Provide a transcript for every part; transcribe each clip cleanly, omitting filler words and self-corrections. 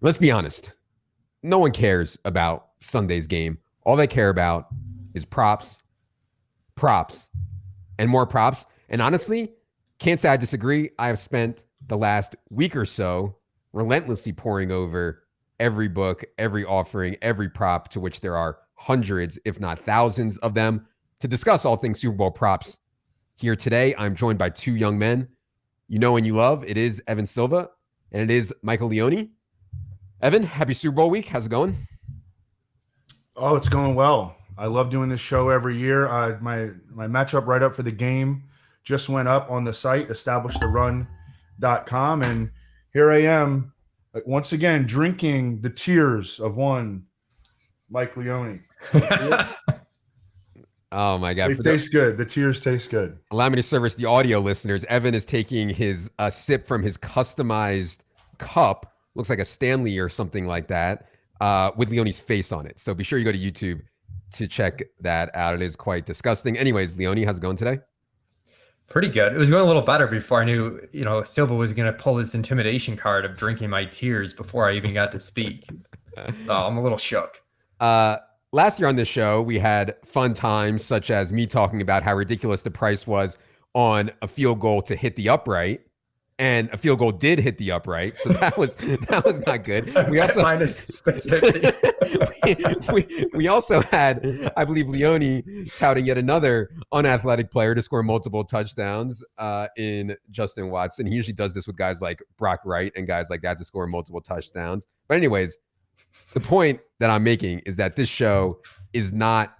Let's be honest. No one cares about Sunday's game. All they care about is props, and more props. And honestly, can't say I disagree. I have spent the last week or so relentlessly poring over every book, every offering, every prop, to which there are hundreds, if not thousands of them, to discuss all things Super Bowl props. Here today, I'm joined by two young men you know and you love. It is Evan Silva and it is Michael Leone. Evan, happy Super Bowl week. How's it going? Oh, it's going well. I love doing this show every year. My matchup right up for the game just went up on the site, establishtheRun.com, and here I am once again drinking the tears of one Mike Leone. Oh my God. It tastes good. The tears taste good. Allow me to service the audio listeners. Evan is taking his sip from his customized cup. Looks like a Stanley or something like that, with Leone's face on it. So be sure you go to YouTube to check that out. It is quite disgusting. Anyways, Leone, how's it going today? Pretty good. It was going a little better before I knew, Silva was going to pull this intimidation card of drinking my tears before I even got to speak. So I'm a little shook. Last year on this show, we had fun times, such as me talking about how ridiculous the price was on a field goal to hit the upright. And a field goal did hit the upright, so that was not good. We also we also had, I believe, Leone touting yet another unathletic player to score multiple touchdowns in Justin Watson. He usually does this with guys like Brock Wright and guys like that to score multiple touchdowns. But anyways, the point that I'm making is that this show is not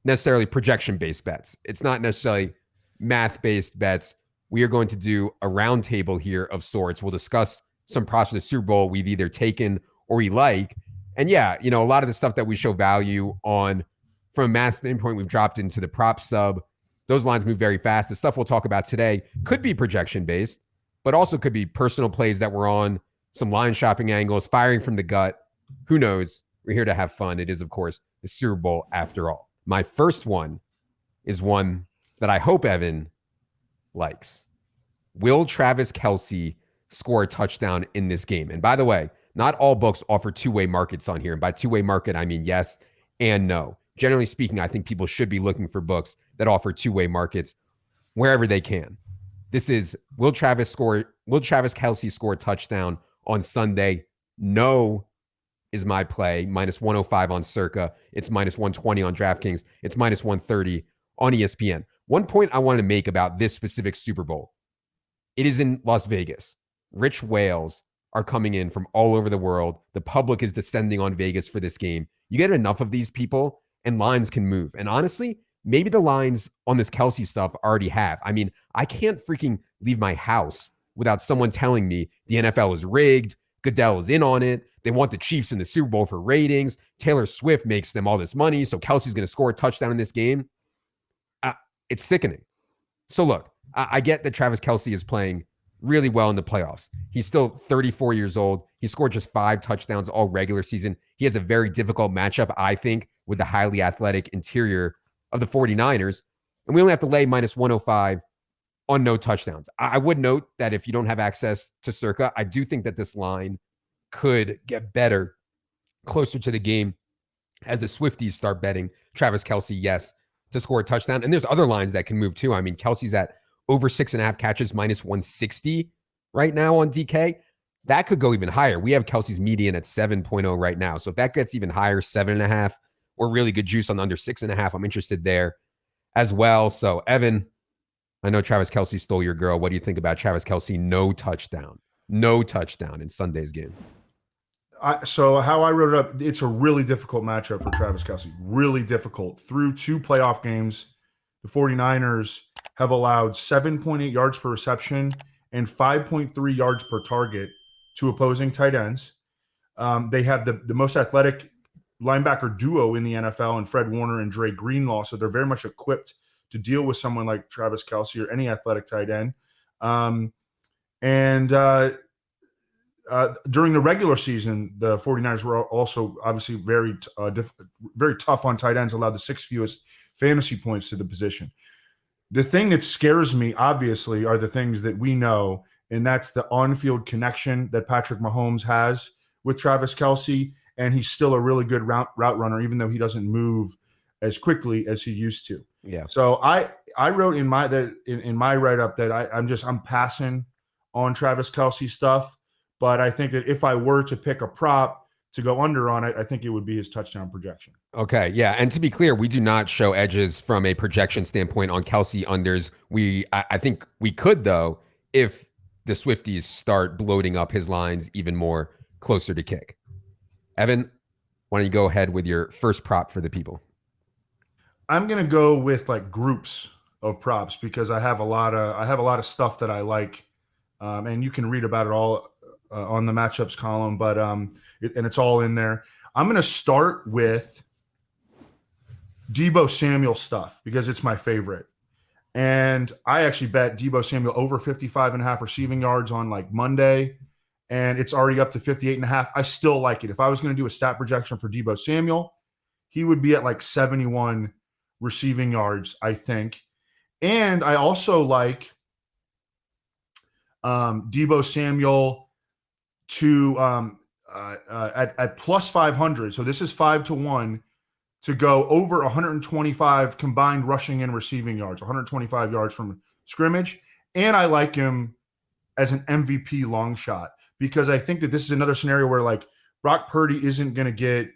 necessarily projection-based bets. It's not necessarily math-based bets. We are going to do a roundtable here of sorts. We'll discuss some props for the Super Bowl we've either taken or we like. And yeah, a lot of the stuff that we show value on from a math standpoint, we've dropped into the prop sub. Those lines move very fast. The stuff we'll talk about today could be projection-based, but also could be personal plays that we're on, some line shopping angles, firing from the gut. Who knows? We're here to have fun. It is, of course, the Super Bowl after all. My first one is one that I hope Evan likes. Will Travis Kelce score a touchdown in this game? And by the way, not all books offer two-way markets on here. And by two-way market, I mean yes and no. Generally speaking, I think people should be looking for books that offer two-way markets wherever they can. This is, will Travis Kelce score a touchdown on Sunday? No is my play. Minus 105 on Circa. It's minus 120 on DraftKings. It's minus 130 on ESPN. One point I want to make about this specific Super Bowl. It is in Las Vegas. Rich whales are coming in from all over the world. The public is descending on Vegas for this game. You get enough of these people and lines can move. And honestly, maybe the lines on this Kelce stuff already have. I mean, I can't freaking leave my house without someone telling me the NFL is rigged. Goodell is in on it. They want the Chiefs in the Super Bowl for ratings. Taylor Swift makes them all this money, so Kelce's going to score a touchdown in this game. It's sickening. So look, I get that Travis Kelce is playing really well in the playoffs. He's still 34 years old. He scored just 5 touchdowns all regular season. He has a very difficult matchup, I think, with the highly athletic interior of the 49ers. And we only have to lay minus 105 on no touchdowns. I would note that if you don't have access to Circa, I do think that this line could get better closer to the game as the Swifties start betting Travis Kelce, yes, to score a touchdown. And there's other lines that can move too. I mean, Kelce's at over 6.5 catches, minus 160 right now on DK. That could go even higher. We have Kelce's median at 7.0 right now. So if that gets even higher, 7.5, or really good juice on under 6.5, I'm interested there as well. So Evan, I know Travis Kelce stole your girl. What do you think about Travis Kelce? No touchdown in Sunday's game. So how I wrote it up, it's a really difficult matchup for Travis Kelce. Really difficult. Through 2 playoff games, the 49ers have allowed 7.8 yards per reception and 5.3 yards per target to opposing tight ends. They have the most athletic linebacker duo in the NFL in Fred Warner and Dre Greenlaw, so they're very much equipped to deal with someone like Travis Kelce or any athletic tight end. During the regular season, the 49ers were also obviously very tough on tight ends, allowed the 6th fewest fantasy points to the position. The thing that scares me, obviously, are the things that we know and that's the on-field connection that Patrick Mahomes has with Travis Kelce, and he's still a really good route runner, even though he doesn't move as quickly as he used to. Yeah. So I wrote in my write-up that I'm passing on Travis Kelce stuff, but I think that if I were to pick a prop to go under on it, I think it would be his touchdown projection. Okay, yeah, and to be clear, we do not show edges from a projection standpoint on Kelce unders. I think we could, though, if the Swifties start bloating up his lines even more closer to kick. Evan, why don't you go ahead with your first prop for the people? I'm gonna go with like groups of props because I have a lot of stuff that I like, and you can read about it all on the matchups column. But it's all in there. I'm gonna start with Deebo Samuel stuff because it's my favorite, and I actually bet Deebo Samuel over 55.5 receiving yards on like Monday, and it's already up to 58.5. I still like it. If I was gonna do a stat projection for Deebo Samuel, he would be at like 71 receiving yards, I think. And I also like Deebo Samuel to at plus 500. So this is 5-1 to go over 125 combined rushing and receiving yards, 125 yards from scrimmage. And I like him as an MVP long shot because I think that this is another scenario where like Brock Purdy isn't going to get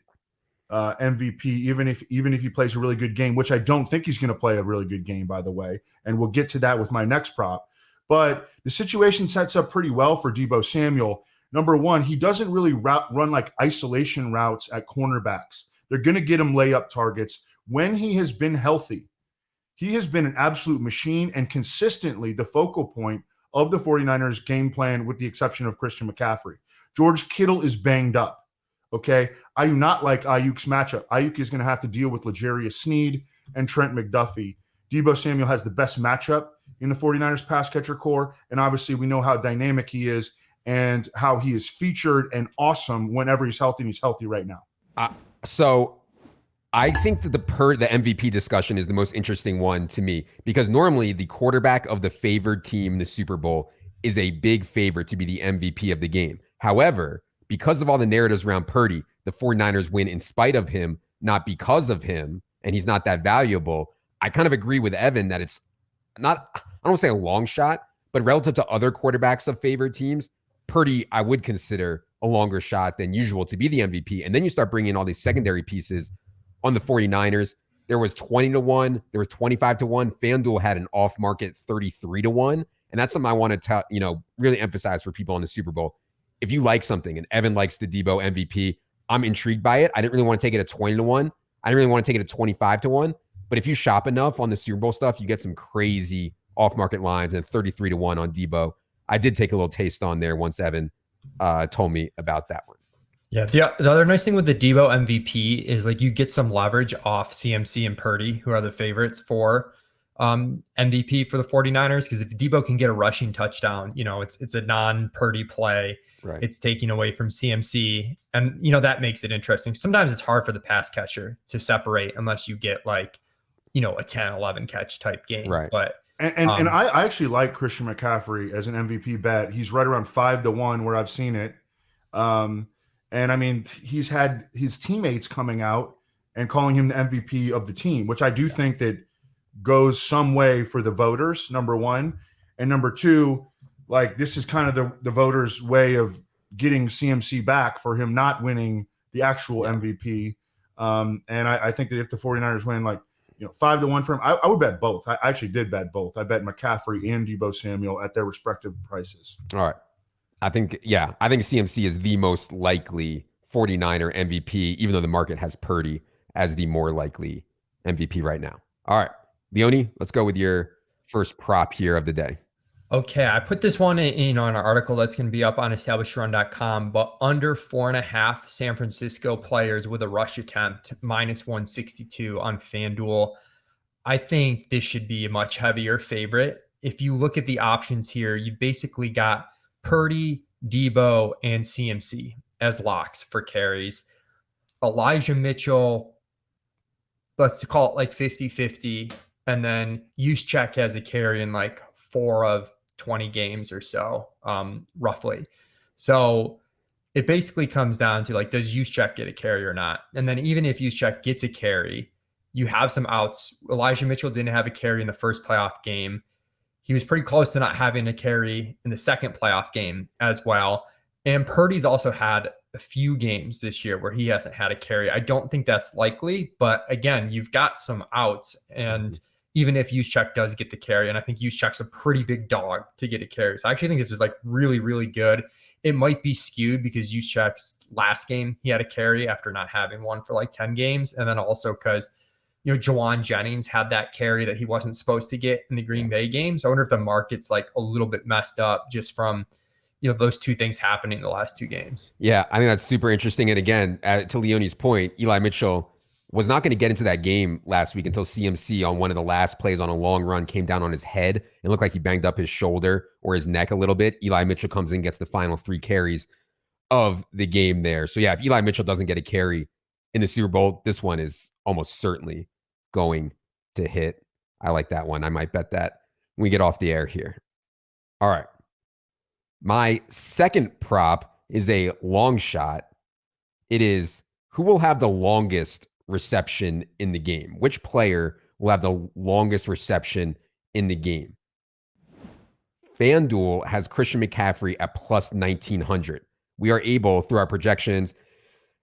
MVP, even if he plays a really good game, which I don't think he's going to play a really good game, by the way. And we'll get to that with my next prop. But the situation sets up pretty well for Deebo Samuel. Number one, he doesn't really run like isolation routes at cornerbacks. They're going to get him layup targets. When he has been healthy, he has been an absolute machine and consistently the focal point of the 49ers game plan with the exception of Christian McCaffrey. George Kittle is banged up. Okay, I do not like Ayuk's matchup. Ayuk is going to have to deal with L'Jarius Sneed and Trent McDuffie. Deebo Samuel has the best matchup in the 49ers pass catcher core, and obviously we know how dynamic he is and how he is featured and awesome whenever he's healthy, and he's healthy right now. So I think that the MVP discussion is the most interesting one to me because normally the quarterback of the favored team in the Super Bowl is a big favorite to be the MVP of the game. However, because of all the narratives around Purdy, the 49ers win in spite of him, not because of him, and he's not that valuable. I kind of agree with Evan that it's not, I don't want to say a long shot, but relative to other quarterbacks of favored teams, Purdy, I would consider a longer shot than usual to be the MVP. And then you start bringing in all these secondary pieces on the 49ers. There was 20-1, there was 25-1. FanDuel had an off-market 33-1. And that's something I want to really emphasize for people on the Super Bowl. If you like something and Evan likes the Deebo MVP, I'm intrigued by it. I didn't really want to take it at 20-1. I didn't really want to take it at 25-1. But if you shop enough on the Super Bowl stuff, you get some crazy off-market lines and 33-1 on Deebo. I did take a little taste on there once Evan told me about that one. Yeah, the other nice thing with the Deebo MVP is like you get some leverage off CMC and Purdy, who are the favorites for MVP for the 49ers. Because if Deebo can get a rushing touchdown, it's a non-Purdy play. Right. It's taking away from CMC. And, that makes it interesting. Sometimes it's hard for the pass catcher to separate unless you get like, a 10, 11 catch type game. Right. But And I actually like Christian McCaffrey as an MVP bet. He's right around 5-1 where I've seen it. And I mean, he's had his teammates coming out and calling him the MVP of the team, which I do think that goes some way for the voters, number one. And number two, like this is kind of the voters' way of getting CMC back for him not winning the actual MVP. And I think that if the 49ers win, 5-1 for him, I would bet both. I actually did bet both. I bet McCaffrey and Deebo Samuel at their respective prices. All right. I think CMC is the most likely 49er MVP, even though the market has Purdy as the more likely MVP right now. All right. Leone, let's go with your first prop here of the day. Okay, I put this one in an article that's going to be up on establishedrun.com, but under 4.5 San Francisco players with a rush attempt, minus 162 on FanDuel. I think this should be a much heavier favorite. If you look at the options here, you basically got Purdy, Deebo, and CMC as locks for carries. Elijah Mitchell, let's call it like 50-50, and then Juszczyk has a carry in like 4 of 20 games or so, roughly. So it basically comes down to, like, does Juszczyk get a carry or not? And then even if Juszczyk gets a carry, you have some outs. Elijah Mitchell didn't have a carry in the first playoff game. He was pretty close to not having a carry in the second playoff game as well. And Purdy's also had a few games this year where he hasn't had a carry. I don't think that's likely, but again, you've got some outs. And even if Juszczyk does get the carry, and I think Juszczyk's a pretty big dog to get a carry. So I actually think this is like really, really good. It might be skewed because Juszczyk's last game, he had a carry after not having one for like 10 games. And then also because, you know, Jawan Jennings had that carry that he wasn't supposed to get in the Green Bay game. So I wonder if the market's like a little bit messed up just from, you know, those two things happening in the last two games. Yeah, I think that's super interesting. And again, to Leone's point, Eli Mitchell was not going to get into that game last week until CMC on one of the last plays on a long run came down on his head and looked like he banged up his shoulder or his neck a little bit. Eli Mitchell comes in, gets the final 3 carries of the game there. So yeah, if Eli Mitchell doesn't get a carry in the Super Bowl, this one is almost certainly going to hit. I like that one. I might bet that when we get off the air here. All right. My second prop is a long shot. It is who will have the longest reception in the game? Which player will have the longest reception in the game? FanDuel has Christian McCaffrey at plus 1,900. We are able, through our projections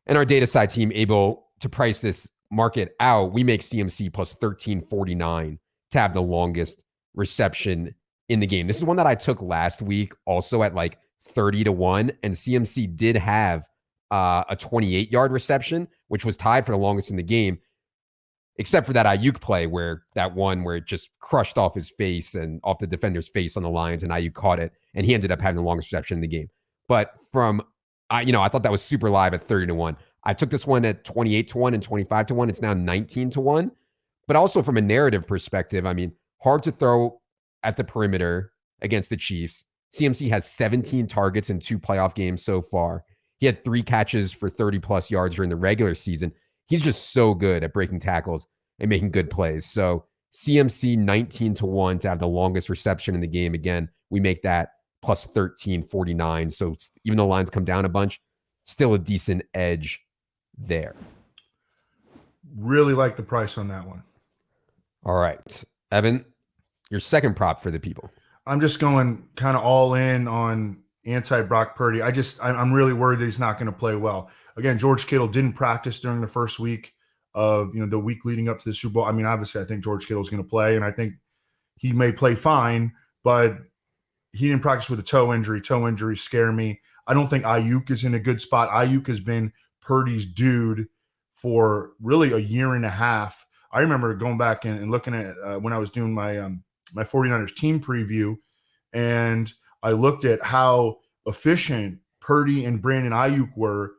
and our data side team, able to price this market out. We make CMC plus 1,349 to have the longest reception in the game. This is one that I took last week also at like 30-1, and CMC did have a 28-yard reception, which was tied for the longest in the game, except for that Ayuk play where it just crushed off his face and off the defender's face on the Lions, and Ayuk caught it, and he ended up having the longest reception in the game. But I thought that was super live at 30-1. I took this one at 28-1 and 25-1. It's now 19-1. But also from a narrative perspective, I mean, hard to throw at the perimeter against the Chiefs. CMC has 17 targets in 2 playoff games so far. He had 3 catches for 30-plus yards during the regular season. He's just so good at breaking tackles and making good plays. So CMC 19-1 to have the longest reception in the game. Again, we make that plus 1349. So even though lines come down a bunch, still a decent edge there. Really like the price on that one. All right. Evan, your second prop for the people. I'm just going kind of all in on anti-Brock Purdy. I'm really worried that he's not going to play well. Again, George Kittle didn't practice during the first week of, the week leading up to the Super Bowl. I mean, obviously, I think George Kittle is going to play, and I think he may play fine, but he didn't practice with a toe injury. Toe injuries scare me. I don't think Ayuk is in a good spot. Ayuk has been Purdy's dude for really a year and a half. I remember going back and looking at when I was doing my 49ers team preview, and I looked at how efficient Purdy and Brandon Ayuk were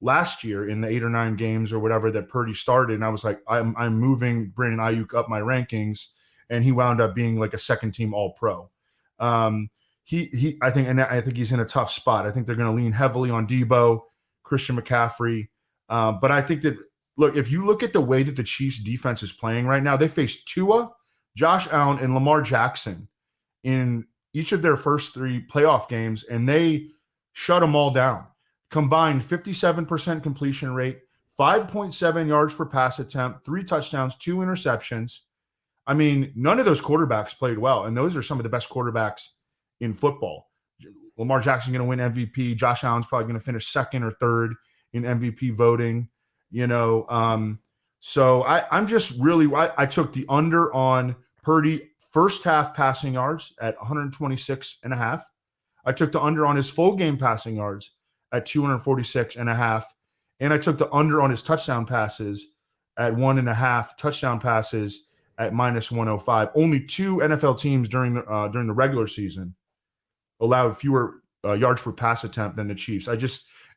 last year in the 8 or 9 games or whatever that Purdy started. And I was like, I'm moving Brandon Ayuk up my rankings, and he wound up being like a second team All-Pro. I think he's in a tough spot. I think they're going to lean heavily on Deebo, Christian McCaffrey. But I think that, look, if you look at the way that the Chiefs defense is playing right now, they face Tua, Josh Allen, and Lamar Jackson in each of their first 3 playoff games, and they shut them all down. Combined 57% completion rate, 5.7 yards per pass attempt, 3 touchdowns, 2 interceptions. I mean, none of those quarterbacks played well, and those are some of the best quarterbacks in football. Lamar Jackson going to win MVP. Josh Allen's probably going to finish second or third in MVP voting. So I'm just really – I took the under on Purdy first half passing yards at 126.5. I took the under on his full game passing yards at 246.5. And I took the under on his touchdown passes at 1.5 touchdown passes at minus 105. Only 2 NFL teams during the regular season allowed fewer yards per pass attempt than the Chiefs.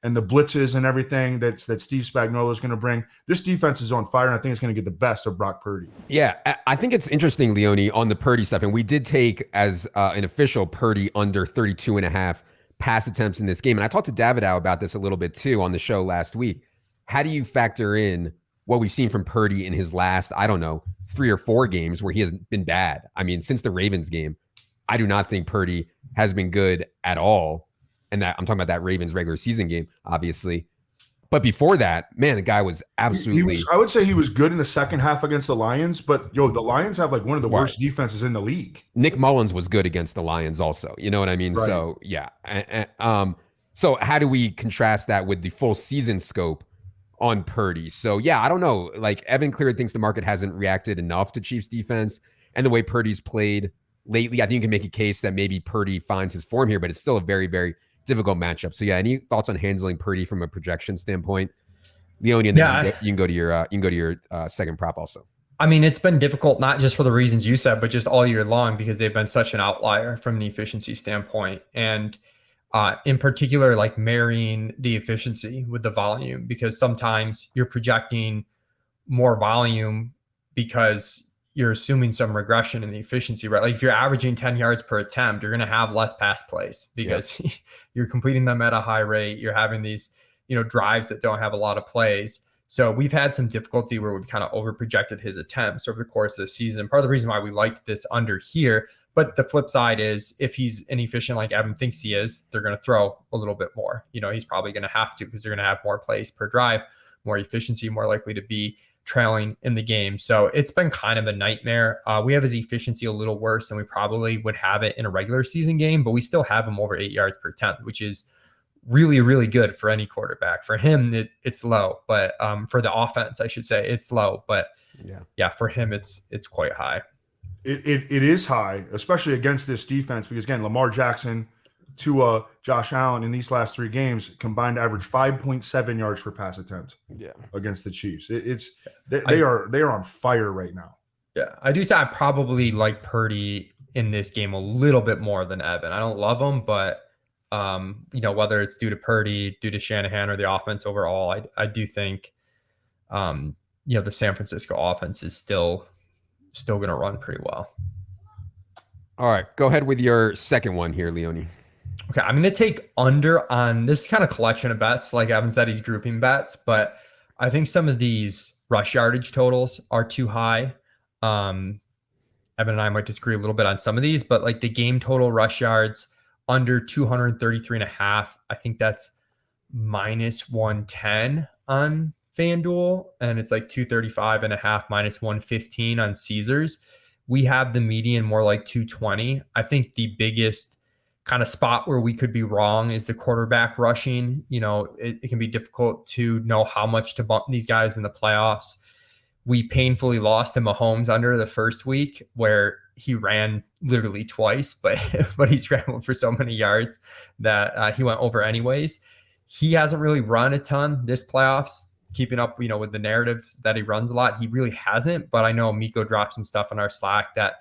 And the blitzes and everything that Steve Spagnuolo is going to bring. This defense is on fire, and I think it's going to get the best of Brock Purdy. Yeah, I think it's interesting, Leone, on the Purdy stuff. And we did take as an official Purdy under 32.5 pass attempts in this game. And I talked to Davidow about this a little bit too on the show last week. How do you factor in what we've seen from Purdy in his last, 3 or 4 games where he has been bad? I mean, since the Ravens game, I do not think Purdy has been good at all. And that I'm talking about that Ravens regular season game, obviously. But before that, man, the guy was absolutely. I would say he was good in the second half against the Lions, but the Lions have like one of the worst defenses in the league. Nick Mullins was good against the Lions also. You know what I mean? Right. So, yeah. So how do we contrast that with the full season scope on Purdy? So, yeah, I don't know. Like, Evan Clear thinks the market hasn't reacted enough to Chiefs defense and the way Purdy's played lately. I think you can make a case that maybe Purdy finds his form here, but it's still a very, very difficult matchup. So, yeah, any thoughts on handling Purdy from a projection standpoint? Leone, and then you can go to your second prop also. I mean, it's been difficult, not just for the reasons you said, but just all year long because they've been such an outlier from an efficiency standpoint. And in particular, like marrying the efficiency with the volume, because sometimes you're projecting more volume because you're assuming some regression in the efficiency, right? Like if you're averaging 10 yards per attempt, you're going to have less pass plays because you're completing them at a high rate. You're having these drives that don't have a lot of plays. So we've had some difficulty where we've kind of over projected his attempts over the course of the season. Part of the reason why we liked this under here, but the flip side is if he's inefficient like Evan thinks he is, they're going to throw a little bit more. He's probably going to have to because they're going to have more plays per drive, more efficiency, more likely to be trailing in the game. So it's been kind of a nightmare. We have his efficiency a little worse than we probably would have it in a regular season game, but we still have him over 8 yards per attempt, which is really, really good for any quarterback. For him, it's low, but for the offense, I should say it's low, but yeah, for him, it's quite high. It is high, especially against this defense, because again, Lamar Jackson, Tua, Josh Allen in these last 3 games combined average 5.7 yards per pass attempt against the Chiefs. They are on fire right now. Yeah, I do say I probably like Purdy in this game a little bit more than Evan. I don't love him, but whether it's due to Purdy, due to Shanahan, or the offense overall, I do think, the San Francisco offense is still going to run pretty well. All right, go ahead with your second one here, Leone. Okay, I'm going to take under on this kind of collection of bets. Like Evan said, he's grouping bets, but I think some of these rush yardage totals are too high. Evan and I might disagree a little bit on some of these, but like the game total rush yards under 233.5, I think that's minus 110 on FanDuel, and it's like 235.5 minus 115 on Caesars. We have the median more like 220. I think the biggest kind of spot where we could be wrong is the quarterback rushing. It can be difficult to know how much to bump these guys in the playoffs. We painfully lost to Mahomes under the first week where he ran literally twice, but he scrambled for so many yards that he went over anyways. He hasn't really run a ton this playoffs, keeping up, with the narratives that he runs a lot. He really hasn't, but I know Miko dropped some stuff on our Slack that,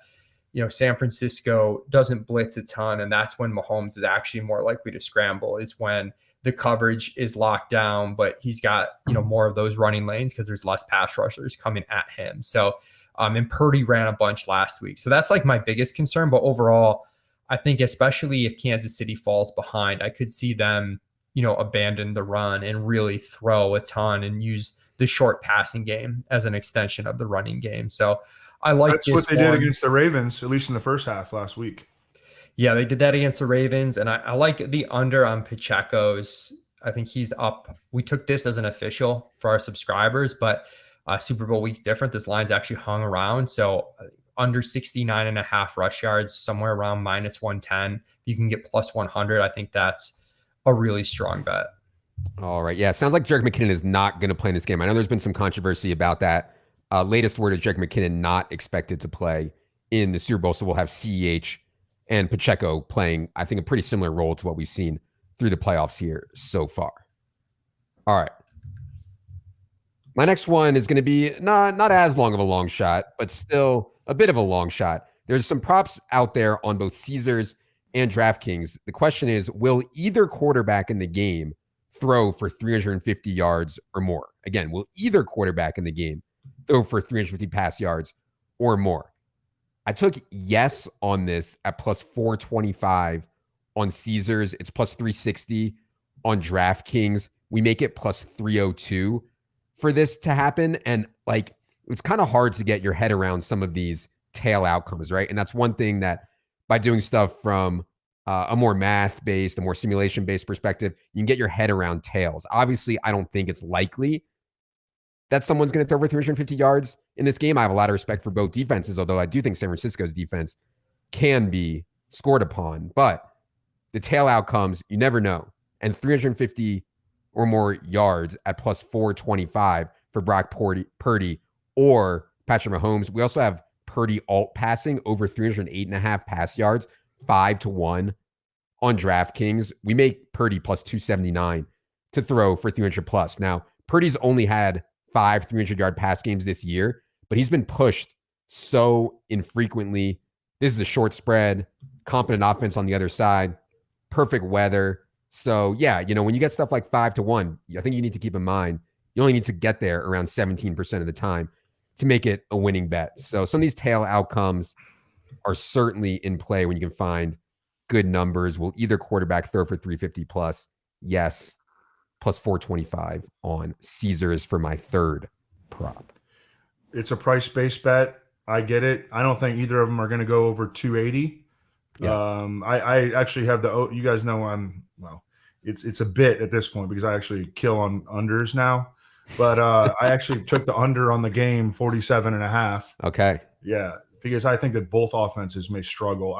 San Francisco doesn't blitz a ton, and that's when Mahomes is actually more likely to scramble, is when the coverage is locked down, but he's got, more of those running lanes because there's less pass rushers coming at him. So, and Purdy ran a bunch last week. So that's like my biggest concern. But overall, I think especially if Kansas City falls behind, I could see them, abandon the run and really throw a ton and use the short passing game as an extension of the running game. So I like that's what they did against the Ravens, at least in the first half last week. Yeah, they did that against the Ravens. And I like the under on Pacheco's. I think he's up. We took this as an official for our subscribers, but Super Bowl week's different. This line's actually hung around. So under 69.5 rush yards, somewhere around minus 110. You can get plus 100. I think that's a really strong bet. All right. Yeah. Sounds like Jerick McKinnon is not going to play in this game. I know there's been some controversy about that. Latest word is Jerick McKinnon not expected to play in the Super Bowl. So we'll have CEH and Pacheco playing, I think, a pretty similar role to what we've seen through the playoffs here so far. All right. My next one is going to be not as long of a long shot, but still a bit of a long shot. There's some props out there on both Caesars and DraftKings. The question is, will either quarterback in the game throw for 350 yards or more? Again, will either quarterback in the game throw for 350 pass yards or more? I took yes on this at plus 425 on Caesars. It's plus 360 on DraftKings. We make it plus 302 for this to happen. And like, it's kind of hard to get your head around some of these tail outcomes, right? And that's one thing that by doing stuff from a more math-based, a more simulation-based perspective, you can get your head around tails. Obviously, I don't think it's likely that someone's going to throw for 350 yards in this game. I have a lot of respect for both defenses, although I do think San Francisco's defense can be scored upon. But the tail outcomes, you never know. And 350 or more yards at plus 425 for Brock Purdy or Patrick Mahomes. We also have Purdy alt passing over 308.5 pass yards, 5-1 on DraftKings. We make Purdy plus 279 to throw for 300 plus. Now, Purdy's only had 5 300-yard pass games this year, but he's been pushed so infrequently. This is a short spread, competent offense on the other side, perfect weather. So, yeah, when you get stuff like 5-1, I think you need to keep in mind you only need to get there around 17% of the time to make it a winning bet. So some of these tail outcomes are certainly in play when you can find good numbers. Will either quarterback throw for 350 plus? Yes. Plus 425 on Caesars for my third prop. It's a price-based bet. I get it. I don't think either of them are going to go over 280. Yeah. I actually have you guys know it's a bit at this point because I actually kill on unders now. But I actually took the under on the game, 47.5. Okay. Yeah, because I think that both offenses may struggle.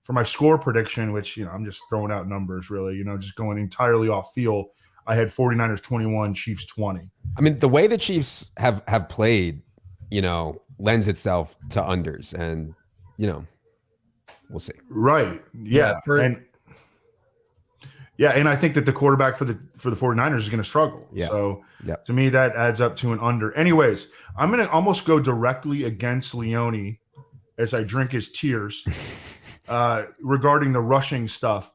For my score prediction, which, I'm just throwing out numbers really, just going entirely off feel, I had 49ers 21, Chiefs 20. I mean, the way the Chiefs have played, lends itself to unders, and, we'll see. Right. Yeah. And I think that the quarterback for the 49ers is going to struggle. Yeah. So to me, that adds up to an under. Anyways, I'm going to almost go directly against Leone as I drink his tears regarding the rushing stuff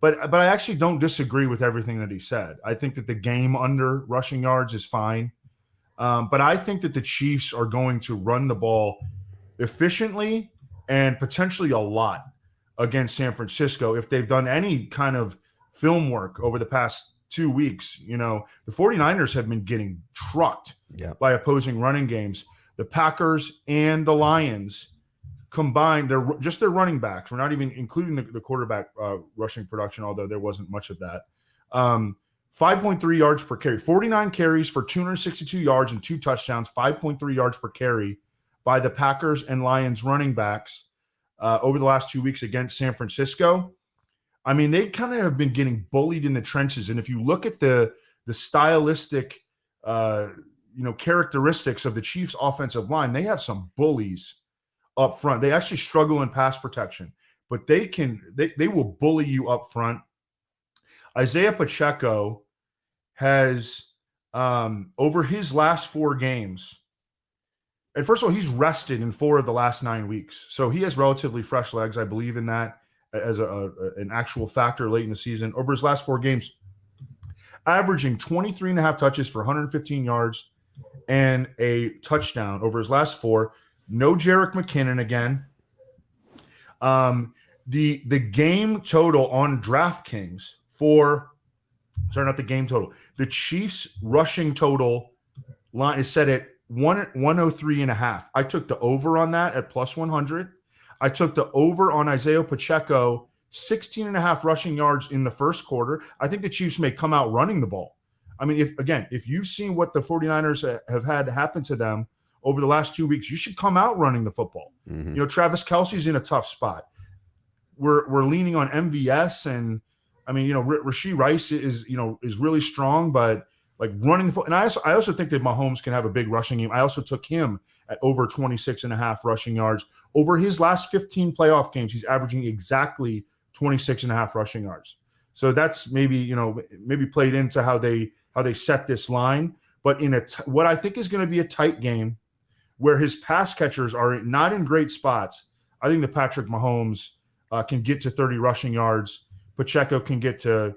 but I actually don't disagree with everything that he said. I think that the game under rushing yards is fine. But I think that the Chiefs are going to run the ball efficiently and potentially a lot against San Francisco if they've done any kind of film work over the past 2 weeks. The 49ers have been getting trucked by opposing running games. The Packers and the Lions combined, they're just their running backs. We're not even including the quarterback rushing production, although there wasn't much of that. 5.3 yards per carry, 49 carries for 262 yards and 2 touchdowns, 5.3 yards per carry by the Packers and Lions running backs over the last 2 weeks against San Francisco. I mean, they kind of have been getting bullied in the trenches. And if you look at the stylistic, characteristics of the Chiefs' offensive line, they have some bullies up front. They actually struggle in pass protection, but they will bully you up front. Isaiah Pacheco has, over his last 4 games, and first of all, he's rested in 4 of the last 9 weeks. So he has relatively fresh legs. I believe in that as an actual factor late in the season. Over his last 4 games, averaging 23.5 touches for 115 yards and a touchdown over his last 4. No Jerick McKinnon again. The game total on DraftKings not the game total. The Chiefs rushing total line is set at 103.5. I took the over on that at plus 100. I took the over on Isaiah Pacheco, 16.5 rushing yards in the first quarter. I think the Chiefs may come out running the ball. I mean, if you've seen what the 49ers have had happen to them over the last 2 weeks, you should come out running the football. Mm-hmm. Travis Kelce's in a tough spot. We're leaning on MVS, and I mean, Rashee Rice is really strong, but like running the foot. And I also think that Mahomes can have a big rushing game. I also took him at over 26.5 rushing yards. Over his last 15 playoff games, he's averaging exactly 26.5 rushing yards. So that's maybe played into how they set this line. But in what I think is going to be a tight game where his pass catchers are not in great spots, I think that Patrick Mahomes can get to 30 rushing yards. Pacheco can get to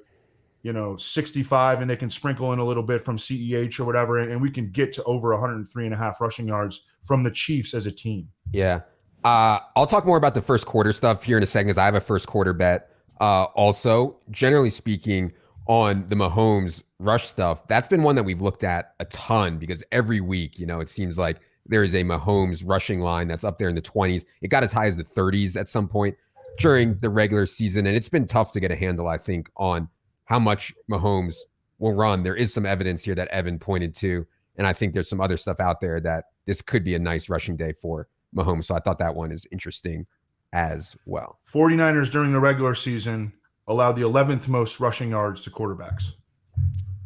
65, and they can sprinkle in a little bit from CEH or whatever, and we can get to over 103.5 rushing yards from the Chiefs as a team. Yeah. I'll talk more about the first quarter stuff here in a second because I have a first quarter bet. Also, generally speaking, on the Mahomes rush stuff, that's been one that we've looked at a ton because every week, it seems like there is a Mahomes rushing line that's up there in the 20s. It got as high as the 30s at some point during the regular season. And it's been tough to get a handle, I think, on how much Mahomes will run. There is some evidence here that Evan pointed to. And I think there's some other stuff out there that this could be a nice rushing day for Mahomes. So I thought that one is interesting as well. 49ers during the regular season allowed the 11th most rushing yards to quarterbacks.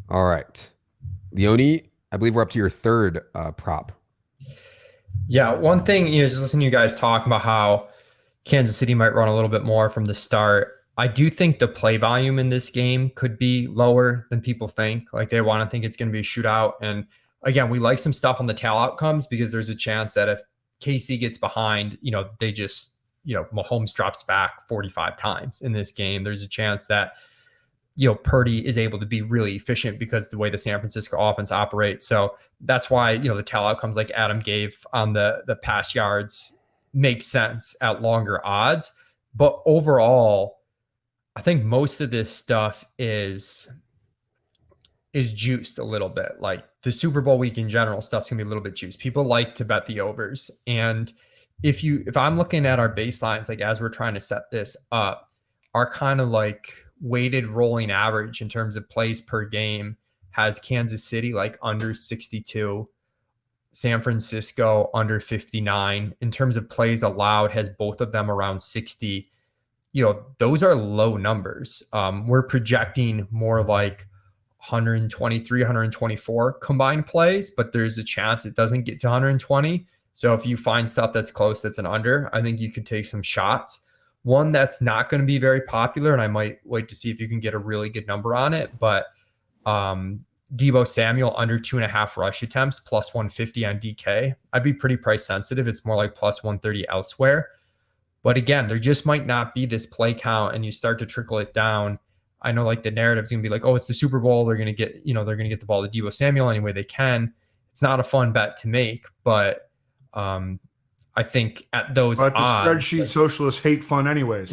All right. Leone, I believe we're up to your third prop. Yeah, one thing, just listening to you guys talk about how Kansas City might run a little bit more from the start. I do think the play volume in this game could be lower than people think. Like they want to think it's going to be a shootout. And again, we like some stuff on the tail outcomes because there's a chance that if KC gets behind, they just, Mahomes drops back 45 times in this game. There's a chance that, Purdy is able to be really efficient because of the way the San Francisco offense operates. So that's why, the tail outcomes like Adam gave on the pass yards make sense at longer odds. But overall, I think most of this stuff is juiced a little bit. Like the Super Bowl week in general, stuff's gonna be a little bit juiced. People like to bet the overs. And if I'm looking at our baselines, like as we're trying to set this up, our kind of like weighted rolling average in terms of plays per game has Kansas City like under 62, San Francisco under 59. In terms of plays allowed, has both of them around 60. Those are low numbers. We're projecting more like 123, 124 combined plays, but there's a chance it doesn't get to 120. So if you find stuff that's close, that's an under, I think you could take some shots. One that's not going to be very popular, and I might wait to see if you can get a really good number on it, but Deebo Samuel under 2.5 rush attempts, plus 150 on DK. I'd be pretty price sensitive. It's more like plus 130 elsewhere. But again, there just might not be this play count, and you start to trickle it down. I know like the narrative's going to be like, oh, it's the Super Bowl. They're going to get, they're going to get the ball to Deebo Samuel any way they can. It's not a fun bet to make, but I think at those but odds, the spreadsheet socialists hate fun anyways.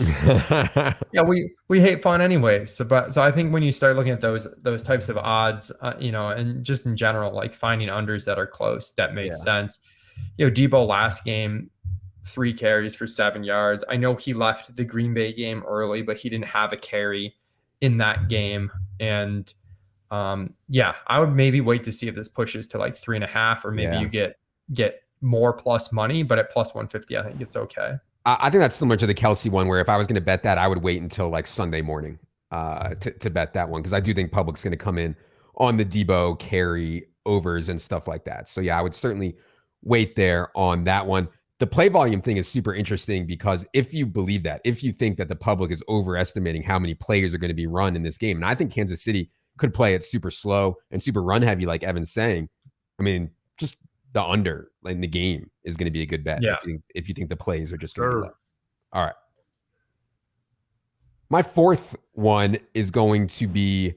Yeah, we hate fun anyways. So I think when you start looking at those types of odds, and just in general, like finding unders that are close, that makes sense. Deebo last game, 3 carries for 7 yards. I know he left the Green Bay game early, but he didn't have a carry in that game. And I would maybe wait to see if this pushes to like 3.5, or maybe you get more plus money, but at plus 150, I think it's okay. I think that's similar to the Kelce one, where if I was going to bet that, I would wait until like Sunday morning to bet that one, because I do think public's going to come in on the Deebo carry overs and stuff like that. So yeah, I would certainly wait there on that one. The play volume thing is super interesting, because if you believe that, if you think that the public is overestimating how many players are going to be run in this game, and I think Kansas City could play it super slow and super run heavy, like Evan's saying, I mean, just the under in the game is going to be a good bet. Yeah. If you think the plays are just going to be low. All right. My fourth one is going to be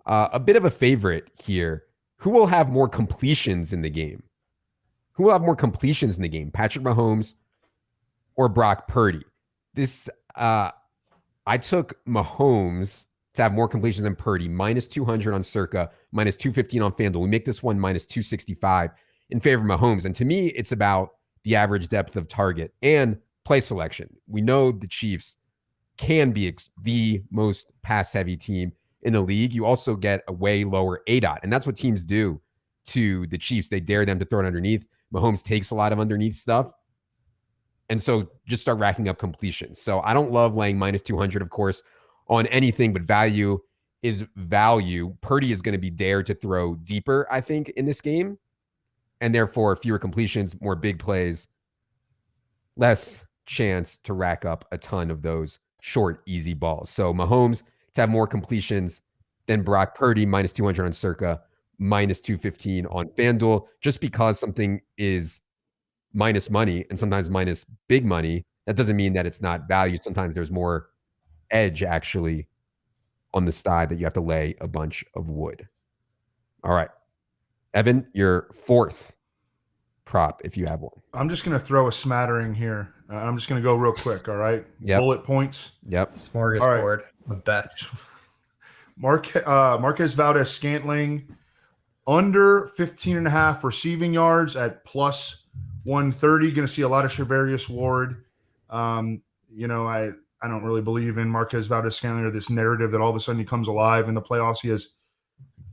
a bit of a favorite here. Who will have more completions in the game? Who will have more completions in the game? Patrick Mahomes or Brock Purdy? This I took Mahomes to have more completions than Purdy, minus 200 on Circa, minus 215 on FanDuel. We make this one minus 265 in favor of Mahomes. And to me, it's about the average depth of target and play selection. We know the Chiefs can be the most pass-heavy team in the league. You also get a way lower ADOT, and that's what teams do to the Chiefs. They dare them to throw it underneath. Mahomes takes a lot of underneath stuff, and so just start racking up completions. So I don't love laying minus 200, of course, on anything, but value is value. Purdy is going to be dared to throw deeper, I think, in this game, and therefore fewer completions, more big plays, less chance to rack up a ton of those short, easy balls. So Mahomes to have more completions than Brock Purdy, minus 200 on Circa, minus 215 on FanDuel. Just because something is minus money and sometimes minus big money, that doesn't mean that it's not value. Sometimes there's more edge actually on the side that you have to lay a bunch of wood. All right. Evan, your fourth prop, if you have one. I'm just going to throw a smattering here. I'm just going to go real quick. All right. Yep. Bullet points. Yep. Smorgasbord of bets. Marquez Valdez-Scantling under 15.5 receiving yards at plus 130, going to see a lot of Shavarius Ward. You know, I don't really believe in Marquez Valdez-Scantling or this narrative that all of a sudden he comes alive in the playoffs. He has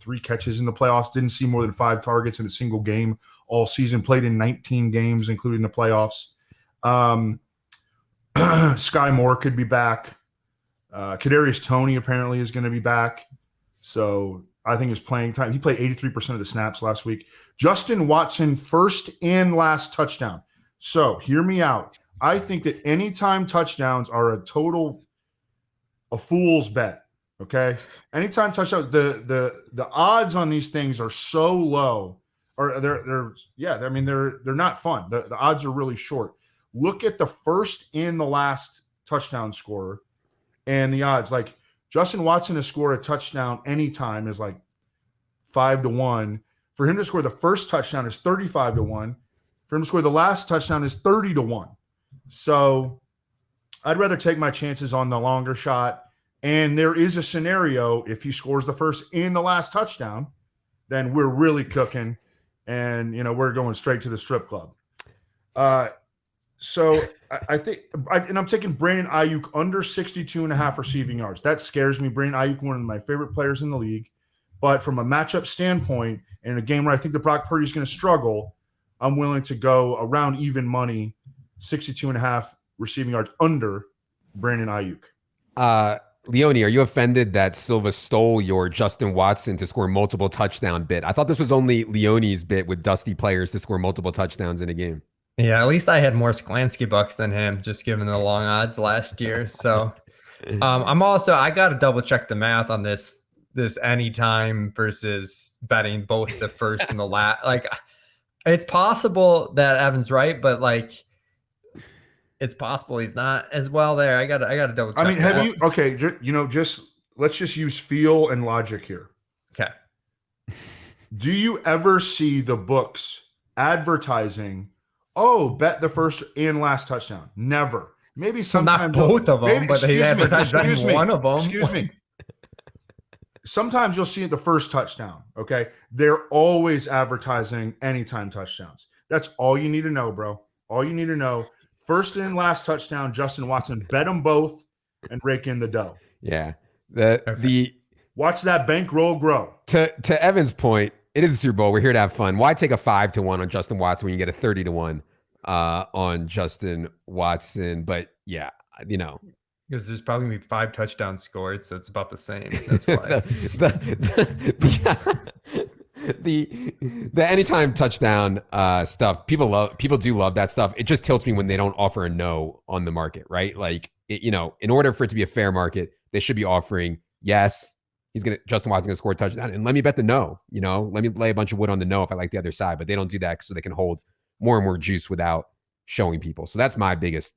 3 catches in the playoffs, didn't see more than 5 targets in a single game all season, played in 19 games, including the playoffs. Sky Moore could be back. Kadarius Toney apparently is going to be back. So I think his playing time, he played 83% of the snaps last week. Justin Watson, first and last touchdown. So hear me out. I think that anytime touchdowns are a fool's bet. Okay. Anytime touchdowns, the odds on these things are so low, or they're not fun. The odds are really short. Look at the first and the last touchdown scorer and the odds. Like Justin Watson to score a touchdown anytime is like 5-1. For him to score the first touchdown is 35-1. For him to score the last touchdown is 30-1. So I'd rather take my chances on the longer shot. And there is a scenario, if he scores the first and the last touchdown, then we're really cooking, and we're going straight to the strip club. So I think, and I'm taking Brandon Ayuk under 62.5 receiving yards. That scares me. Brandon Ayuk, one of my favorite players in the league, but from a matchup standpoint, in a game where I think that Brock Purdy is going to struggle, I'm willing to go around even money, 62.5 receiving yards under Brandon Ayuk. Leone, are you offended that Silva stole your Justin Watson to score multiple touchdown bit? I thought this was only Leone's bit with dusty players to score multiple touchdowns in a game. Yeah, at least I had more Sklansky bucks than him, just given the long odds last year. So I got to double check the math on this anytime versus betting both the first and the last. Like, it's possible that Evan's right, but like, it's possible he's not as well there. I got to double check. I mean, let's just use feel and logic here. Okay. Do you ever see the books advertising, bet the first and last touchdown? Never. Maybe sometimes. Not both of them, but they advertise one of them. Excuse me. Sometimes you'll see the first touchdown, okay? They're always advertising anytime touchdowns. That's all you need to know, bro. All you need to know. First and last touchdown, Justin Watson. Bet them both and rake in the dough. Yeah. Watch that bankroll grow. To Evan's point, it is a Super Bowl. We're here to have fun. Why take a 5-1 on Justin Watson when you get a 30-1 on Justin Watson? But yeah, because there's probably going to be 5 touchdowns scored, so it's about the same. That's why. The anytime touchdown stuff, people do love that stuff. It just tilts me when they don't offer a no on the market, right? Like, in order for it to be a fair market, they should be offering, yes, Justin Watson's gonna score a touchdown, and let me bet the no. Let me lay a bunch of wood on the no if I like the other side. But they don't do that so they can hold more and more juice without showing people. So that's my biggest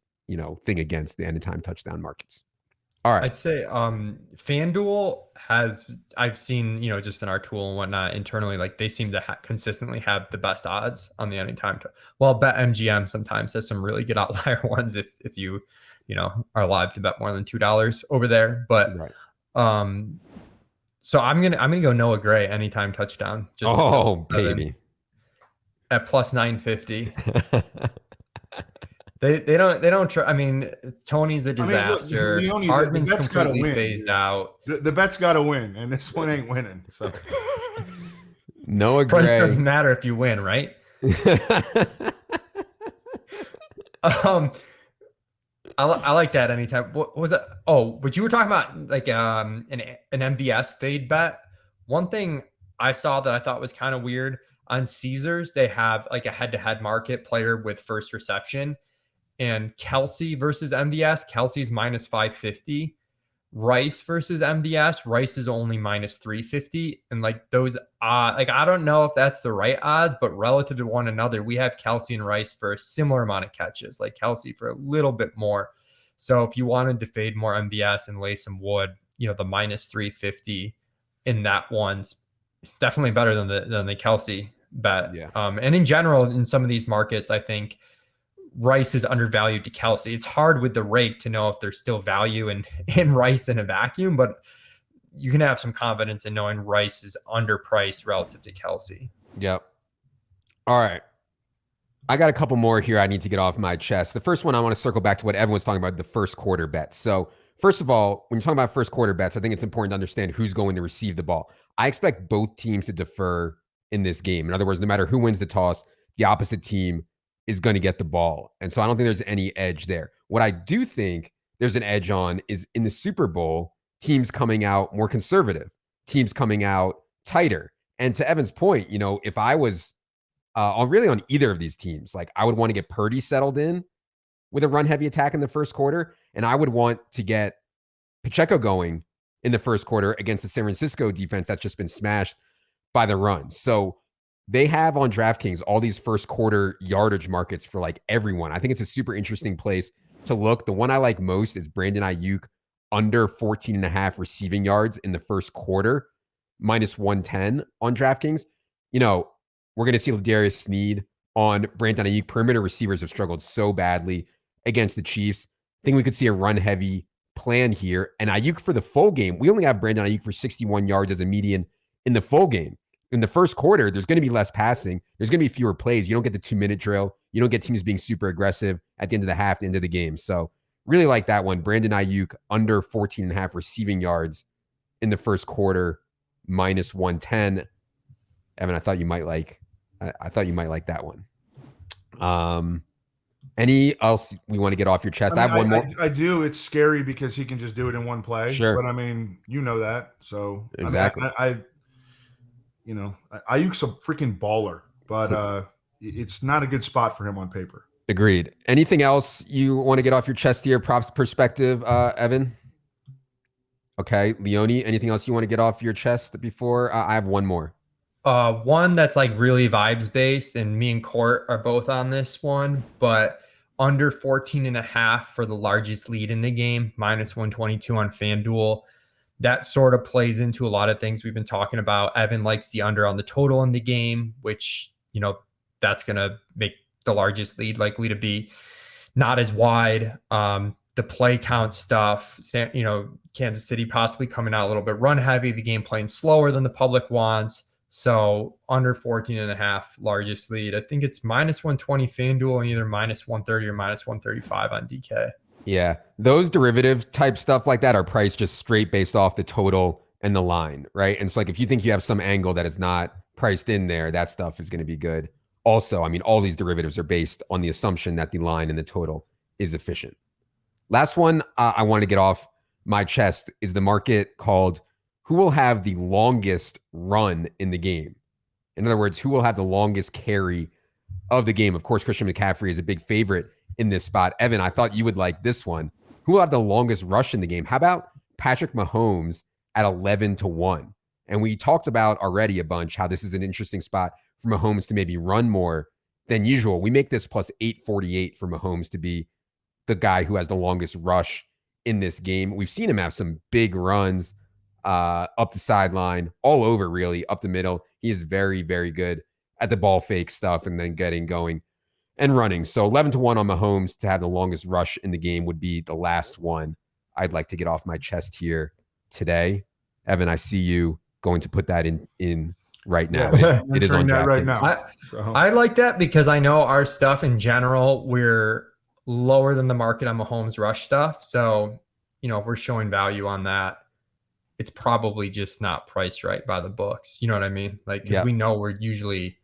thing against the anytime touchdown markets. All right. I'd say FanDuel I've seen, just in our tool and whatnot internally, like they seem to consistently have the best odds on the anytime. BetMGM sometimes has some really good outlier ones if you, are alive to bet more than $2 over there. But right. So I'm gonna go Noah Gray anytime touchdown. Baby. At plus 950. They don't try. I mean, Tony's a disaster. Hardman's completely phased out. The bet's got to win, and this one ain't winning. So Noah Gray. Price doesn't matter if you win, right? I like that anytime. What was that? Oh, but you were talking about like an MVS fade bet. One thing I saw that I thought was kind of weird on Caesars, they have like a head-to-head market player with first reception. And Kelce versus MVS, Kelce's minus 550. Rice versus MVS, Rice is only minus 350. And like those, I don't know if that's the right odds, but relative to one another, we have Kelce and Rice for a similar amount of catches, like Kelce for a little bit more. So if you wanted to fade more MVS and lay some wood, the minus 350 in that one's definitely better than the Kelce bet. Yeah. And in general, in some of these markets, I think Rice is undervalued to Kelce. It's hard with the rake to know if there's still value in Rice in a vacuum, but you can have some confidence in knowing Rice is underpriced relative to Kelce. Yep. All right. I got a couple more here I need to get off my chest. The first one, I want to circle back to what everyone's talking about, the first quarter bets. So first of all, when you're talking about first quarter bets, I think it's important to understand who's going to receive the ball. I expect both teams to defer in this game. In other words, no matter who wins the toss, the opposite team is going to get the ball. And so I don't think there's any edge there. What I do think there's an edge on is in the Super Bowl, teams coming out more conservative, teams coming out tighter. And to Evan's point, if I was on either of these teams, like I would want to get Purdy settled in with a run heavy attack in the first quarter. And I would want to get Pacheco going in the first quarter against the San Francisco defense that's just been smashed by the run. So they have on DraftKings all these first quarter yardage markets for like everyone. I think it's a super interesting place to look. The one I like most is Brandon Ayuk under 14.5 receiving yards in the first quarter, minus 110 on DraftKings. We're going to see Darius Sneed on Brandon Ayuk. Perimeter receivers have struggled so badly against the Chiefs. I think we could see a run-heavy plan here. And Ayuk for the full game, we only have Brandon Ayuk for 61 yards as a median in the full game. In the first quarter, there's going to be less passing. There's going to be fewer plays. You don't get the 2-minute drill. You don't get teams being super aggressive at the end of the half, the end of the game. So really like that one. Brandon Ayuk under 14.5 receiving yards in the first quarter, minus 110. Evan, I thought you might like that one. Any else we want to get off your chest? I have one more. I do. It's scary because he can just do it in one play. Sure. But I mean, that. So exactly. Ayuk's a freaking baller, but it's not a good spot for him on paper. Agreed. Anything else you want to get off your chest here, props perspective, Evan? Okay. Leone, anything else you want to get off your chest before? I have one more. One that's like really vibes based, and me and Court are both on this one, but under 14.5 for the largest lead in the game, minus 122 on FanDuel. That sort of plays into a lot of things we've been talking about. Evan likes the under on the total in the game, which, that's going to make the largest lead likely to be not as wide. The play count stuff, Kansas City possibly coming out a little bit run heavy, the game playing slower than the public wants. So under 14.5 largest lead. I think it's minus 120 FanDuel and either minus 130 or minus 135 on DK. Yeah. Those derivative type stuff like that are priced just straight based off the total and the line, right? And so like if you think you have some angle that is not priced in there, that stuff is going to be good. Also, I mean, all these derivatives are based on the assumption that the line and the total is efficient. Last one I want to get off my chest is the market called who will have the longest run in the game. In other words, who will have the longest carry of the game. Of course, Christian McCaffrey is a big favorite in this spot. Evan, I thought you would like this one. Who will have the longest rush in the game? How about Patrick Mahomes at 11-1? And we talked about already a bunch how this is an interesting spot for Mahomes to maybe run more than usual. We make this plus 848 for Mahomes to be the guy who has the longest rush in this game. We've seen him have some big runs up the sideline, all over really, up the middle. He is very, very good at the ball fake stuff and then getting going and running. So 11-1 on Mahomes to have the longest rush in the game would be the last one I'd like to get off my chest here today. Evan, I see you going to put that in right now. Yeah, it is on that right DraftKings. now. I like that because I know our stuff in general, we're lower than the market on Mahomes rush stuff. So, if we're showing value on that, it's probably just not priced right by the books. You know what I mean? Like, because we know we're usually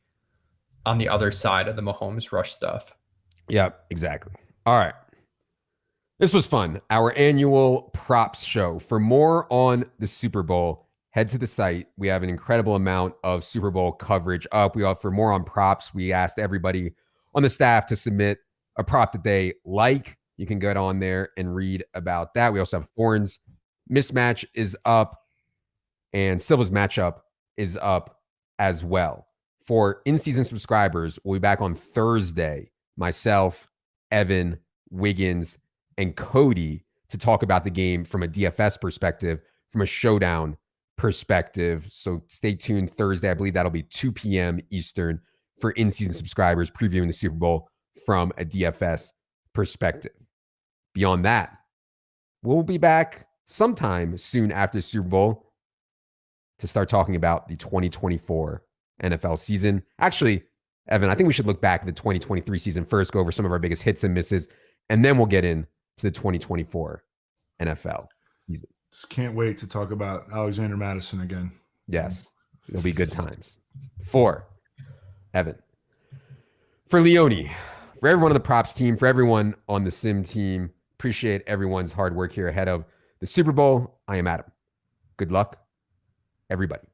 on the other side of the Mahomes rush stuff. Yeah, exactly. All right. This was fun. Our annual props show. For more on the Super Bowl, head to the site. We have an incredible amount of Super Bowl coverage up. For more on props, we asked everybody on the staff to submit a prop that they like. You can get on there and read about that. We also have Thorne's mismatch is up, and Silva's matchup is up as well. For in-season subscribers, we'll be back on Thursday. Myself, Evan, Wiggins, and Cody to talk about the game from a DFS perspective, from a showdown perspective. So stay tuned Thursday. I believe that'll be 2 p.m. Eastern for in-season subscribers previewing the Super Bowl from a DFS perspective. Beyond that, we'll be back sometime soon after Super Bowl to start talking about the 2024 NFL season. Actually, Evan, I think we should look back at the 2023 season first, go over some of our biggest hits and misses, and then we'll get into the 2024 NFL season. Just can't wait to talk about Alexander Madison again. Yes, it'll be good times. 4, Evan. For Leone, for everyone on the props team, for everyone on the sim team, appreciate everyone's hard work here ahead of the Super Bowl. I am Adam. Good luck, everybody.